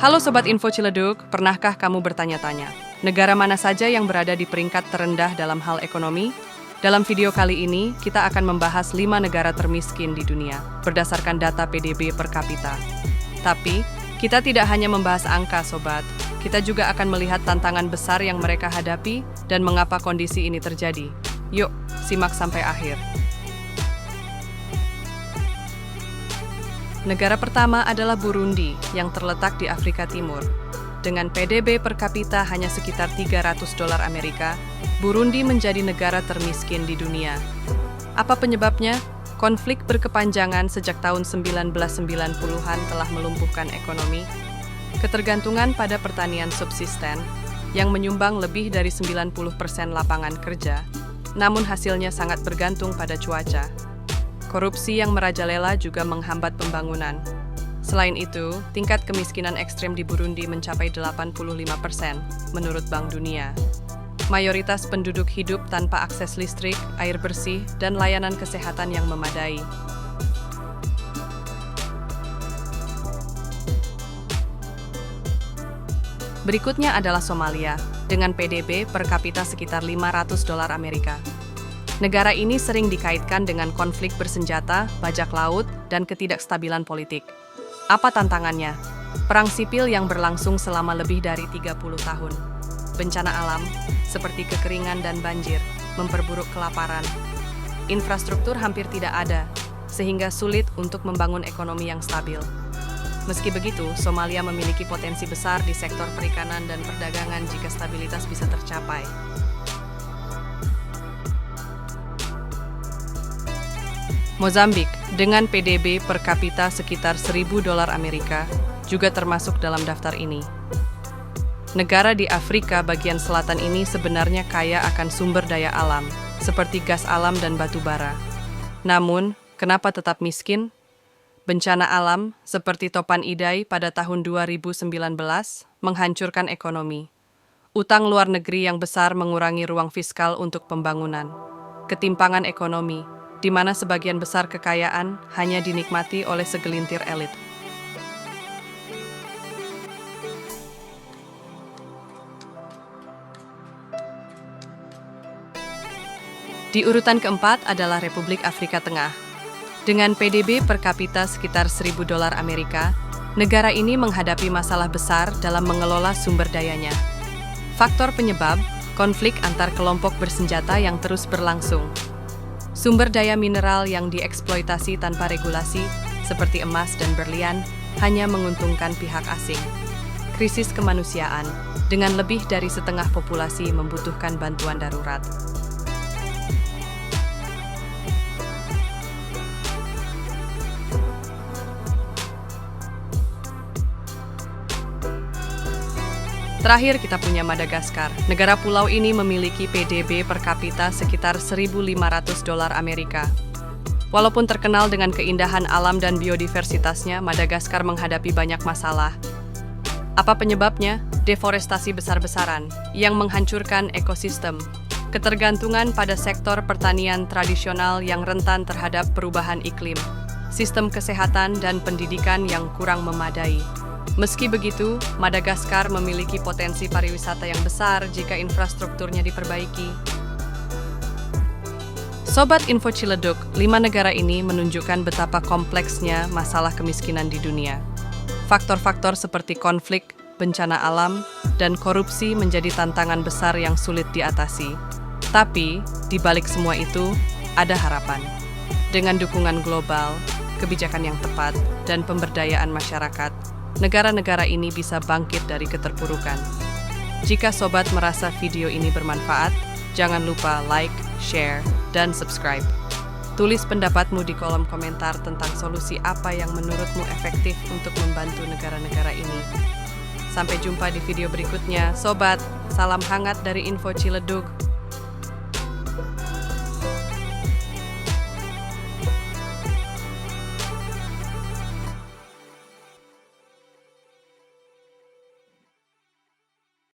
Halo Sobat Info Ciledug, pernahkah kamu bertanya-tanya, negara mana saja yang berada di peringkat terendah dalam hal ekonomi? Dalam video kali ini, kita akan membahas 5 negara termiskin di dunia, berdasarkan data PDB per kapita. Tapi, kita tidak hanya membahas angka, Sobat. Kita juga akan melihat tantangan besar yang mereka hadapi dan mengapa kondisi ini terjadi. Yuk, simak sampai akhir. Negara pertama adalah Burundi, yang terletak di Afrika Timur. Dengan PDB per kapita hanya sekitar $300 Amerika, Burundi menjadi negara termiskin di dunia. Apa penyebabnya? Konflik berkepanjangan sejak tahun 1990-an telah melumpuhkan ekonomi. Ketergantungan pada pertanian subsisten, yang menyumbang lebih dari 90% lapangan kerja, namun hasilnya sangat bergantung pada cuaca. Korupsi yang merajalela juga menghambat pembangunan. Selain itu, tingkat kemiskinan ekstrem di Burundi mencapai 85% menurut Bank Dunia. Mayoritas penduduk hidup tanpa akses listrik, air bersih, dan layanan kesehatan yang memadai. Berikutnya adalah Somalia, dengan PDB per kapita sekitar $500 Amerika. Negara ini sering dikaitkan dengan konflik bersenjata, bajak laut, dan ketidakstabilan politik. Apa tantangannya? Perang sipil yang berlangsung selama lebih dari 30 tahun. Bencana alam, seperti kekeringan dan banjir, memperburuk kelaparan. Infrastruktur hampir tidak ada, sehingga sulit untuk membangun ekonomi yang stabil. Meski begitu, Somalia memiliki potensi besar di sektor perikanan dan perdagangan jika stabilitas bisa tercapai. Mozambik, dengan PDB per kapita sekitar $1.000 Amerika, juga termasuk dalam daftar ini. Negara di Afrika bagian selatan ini sebenarnya kaya akan sumber daya alam, seperti gas alam dan batu bara. Namun, kenapa tetap miskin? Bencana alam, seperti Topan Idai pada tahun 2019, menghancurkan ekonomi. Utang luar negeri yang besar mengurangi ruang fiskal untuk pembangunan. Ketimpangan ekonomi, di mana sebagian besar kekayaan hanya dinikmati oleh segelintir elit. Di urutan keempat adalah Republik Afrika Tengah. Dengan PDB per kapita sekitar $1.000 Amerika, negara ini menghadapi masalah besar dalam mengelola sumber dayanya. Faktor penyebab, konflik antar kelompok bersenjata yang terus berlangsung. Sumber daya mineral yang dieksploitasi tanpa regulasi, seperti emas dan berlian, hanya menguntungkan pihak asing. Krisis kemanusiaan, dengan lebih dari setengah populasi membutuhkan bantuan darurat. Terakhir kita punya Madagaskar. Negara pulau ini memiliki PDB per kapita sekitar $1.500 Amerika. Walaupun terkenal dengan keindahan alam dan biodiversitasnya, Madagaskar menghadapi banyak masalah. Apa penyebabnya? Deforestasi besar-besaran yang menghancurkan ekosistem. Ketergantungan pada sektor pertanian tradisional yang rentan terhadap perubahan iklim. Sistem kesehatan dan pendidikan yang kurang memadai. Meski begitu, Madagaskar memiliki potensi pariwisata yang besar jika infrastrukturnya diperbaiki. Sobat Info Ciledug, 5 negara ini menunjukkan betapa kompleksnya masalah kemiskinan di dunia. Faktor-faktor seperti konflik, bencana alam, dan korupsi menjadi tantangan besar yang sulit diatasi. Tapi, di balik semua itu, ada harapan. Dengan dukungan global, kebijakan yang tepat, dan pemberdayaan masyarakat, negara-negara ini bisa bangkit dari keterpurukan. Jika Sobat merasa video ini bermanfaat, jangan lupa like, share, dan subscribe. Tulis pendapatmu di kolom komentar tentang solusi apa yang menurutmu efektif untuk membantu negara-negara ini. Sampai jumpa di video berikutnya, Sobat. Salam hangat dari Info Ciledug.